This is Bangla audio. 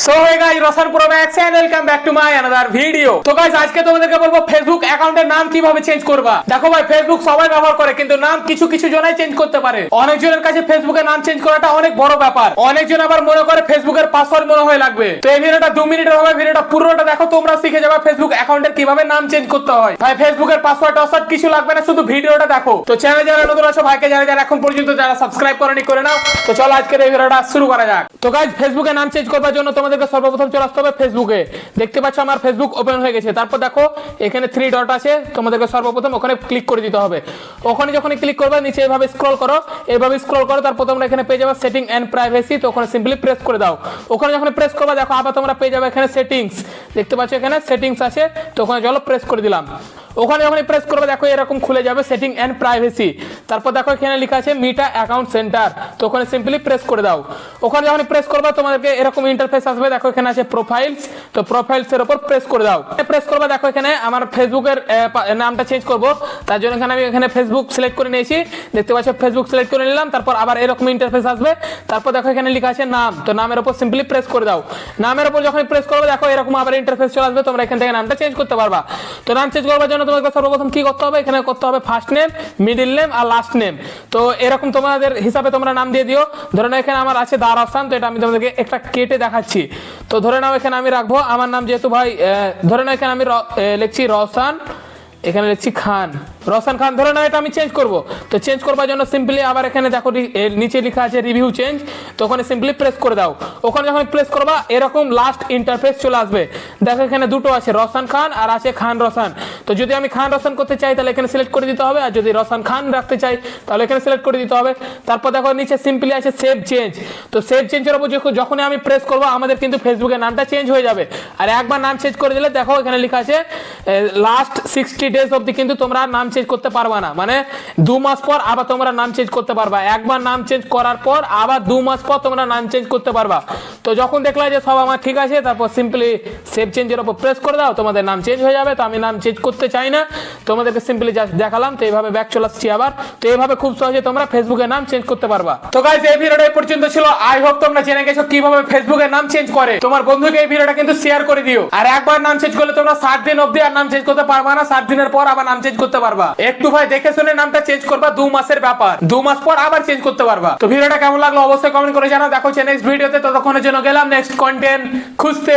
So hey guys, Roshan pro max and welcome back to my another video. তো গাইস, আজকে তোমাদেরকে বলবো ফেসবুক অ্যাকাউন্টের নাম কিভাবে চেঞ্জ করবা। দেখো ভাই, ফেসবুক সবাই ব্যবহার করে, কিন্তু নাম কিছু কিছু জনাই চেঞ্জ করতে পারে। অনেকজনের কাছে ফেসবুকের নাম চেঞ্জ করাটা অনেক বড় ব্যাপার। অনেকজন আবার মনে করে ফেসবুকের পাসওয়ার্ড মনে হয় লাগবে। তো এই ভিডিওটা 2 মিনিটের হবে, ভিডিওটা পুরোটা দেখো, তোমরা শিখে যাবে ফেসবুক অ্যাকাউন্টের কিভাবে নাম চেঞ্জ করতে হয়। ভাই ফেসবুকের পাসওয়ার্ড টাসওয়ার্ড কিছু লাগবে না, শুধু ভিডিওটা দেখো। তো চ্যানেলে যারা নতুন আছো ভাইকে যারা এখন পর্যন্ত যারা সাবস্ক্রাইব করেনি করে নাও। তো চলো আজকের এই ভিডিওটা শুরু করা যাক। তো গাইস, ফেসবুকে নাম চেঞ্জ করার জন্য তোমাদেরকে সর্বপ্রথম চলে আসতে হবে ফেসবুকে। দেখতে পাচ্ছ আমার ফেসবুক ওপেন হয়ে গেছে। তারপর দেখো এখানে 3 ডট আছে, তোমাদেরকে সর্বপ্রথম ওখানে ক্লিক করে দিতে হবে। ওখানে যখন ক্লিক করবে নিচে এভাবে স্ক্রল করো, তারপর তোমরা এখানে পেয়ে যাবে সেটিং এন্ড প্রাইভেসি। তো ওখানে সিম্পলি প্রেস করে দাও। ওখানে যখন প্রেস করবে দেখো আবার তোমরা পেয়ে যাবে এখানে সেটিংস। দেখতে পাচ্ছ এখানে সেটিংস আছে, তো ওখানে চলো প্রেস করে দিলাম। ওখানে যখন প্রেস করবে দেখো এরকম খুলে যাবে সেটিং এন্ড প্রাইভেসি। তারপর দেখো এখানে লেখা আছে মিটা অ্যাকাউন্ট সেন্টার, তো ওখানে সিম্পলি প্রেস করে দাও। ওখানে যখন প্রেস করবে তোমাদেরকে এরকম ইন্টারফেস আসবে। দেখো এখানে আছে প্রোফাইলস, তো প্রোফাইলস এর উপর প্রেস করে দাও। প্রেস করবে দেখো এখানে আমার ফেসবুকের নামটা চেঞ্জ করব, তার জন্য এখানে আমি এখানে ফেসবুক সিলেক্ট করে নিয়েছি। দেখতে পাচ্ছ ফেসবুক সিলেক্ট করে নিলাম। তারপর আবার এরকম ইন্টারফেস আসবে। তারপর দেখো এখানে লেখা আছে নাম, তো নামের উপর সিম্পলি প্রেস করে দাও। নামের উপর যখন প্রেস করবে দেখো এরকম আবার ইন্টারফেস চলে আসবে, তোমরা এখান থেকে নামটা চেঞ্জ করতে পারবা। তো নাম চেঞ্জ করার জন্য তোমাকে সর্বপ্রথম কি করতে হবে, এখানে করতে হবে ফার্স্ট নেম, মিডল নেম আর লাস্ট নেম। তো এরকম তোমাদের হিসাবে তোমরা নাম দিয়ে দিও। ধরে নাও এখানে আমার আছে দারাসান, তো এটা আমি তোমাদেরকে একটা কেটে দেখাচ্ছি। তো ধরে নাও এখানে আমি রাখবো আমার নাম, যেহেতু ভাই ধরে নাও এখানে আমি লিখছি রওশন, এখানে লিখছি খান, রওশন খান। ধরে নাও এটা আমি চেঞ্জ করব। তো চেঞ্জ করবার জন্য সিম্পলি আবার এখানে দেখো নিচে লেখা আছে রিভিউ চেঞ্জ, তো ওখানে সিম্পলি প্রেস করে দাও। ওখানে যখন প্রেস করবা এরকম লাস্ট ইন্টারফেস চলে আসবে। দেখো এখানে দুটো আছে, রওশন খান আর আছে খান রওশন। তো যদি আমি খান রওশন করতে চাই তাহলে এখানে সিলেক্ট করে দিতে হবে, আর যদি রওশন খান রাখতে চাই তাহলে এখানে সিলেক্ট করে দিতে হবে। তারপর দেখো নিচে সিম্পলি আছে সেভ চেঞ্জ, তো সেভ চেঞ্জের উপর যখন আমি প্রেস করব আমাদের কিন্তু ফেসবুকের নামটা চেঞ্জ হয়ে যাবে। আর একবার নাম চেঞ্জ করে দিলে দেখো এখানে লেখা আছে লাস্ট 60 ডেজ অবধি কিন্তু তোমরা নাম চেঞ্জ করতে পারবা না, মানে 2 মাস পর আবার তোমরা নাম চেঞ্জ করতে পারবা। একবার নাম চেঞ্জ করার পর আবার 2 মাস পর তোমরা নাম চেঞ্জ করতে পারবা। তো যখন দেখলা যে সব আমার ঠিক আছে, তারপর সিম্পলি সেভ চেঞ্জের উপর প্রেস করে দাও, তোমাদের নাম চেঞ্জ হয়ে যাবে। তো আমি নাম চেঞ্জ করতে চাই না, তোমাদেরকে সিম্পলি জাস্ট দেখালাম। তো এইভাবে ব্যাক চলে আসছি আবার। তো এইভাবে খুব সহজে তোমরা ফেসবুকের নাম চেঞ্জ করতে পারবা। তো গাইস, এই ভিডিওটা এই পর্যন্ত ছিল। আই হোপ তোমরা জেনে গেছো কিভাবে ফেসবুকের নাম চেঞ্জ করে। তোমার বন্ধুকে এই ভিডিওটা কিন্তু শেয়ার করে দিও। আর একবার নাম চেঞ্জ করলে তোমরা 60 দিন অবধি আর নাম চেঞ্জ করতে পারবা না, 60 দিনের পর আবার নাম চেঞ্জ করতে পারবা। একটু ভাই দেখে শুনে নামটা চেঞ্জ করবা, 2 মাসের ব্যাপার, 2 মাস পর আবার চেঞ্জ করতে পারবা। তো ভিডিওটা কেমন লাগলো অবশ্যই কমেন্ট করে জানাও। দেখো নেক্সট ভিডিওতে, ততক্ষণের জন্য গেলাম নেক্সট কন্টেন্ট খুঁজতে।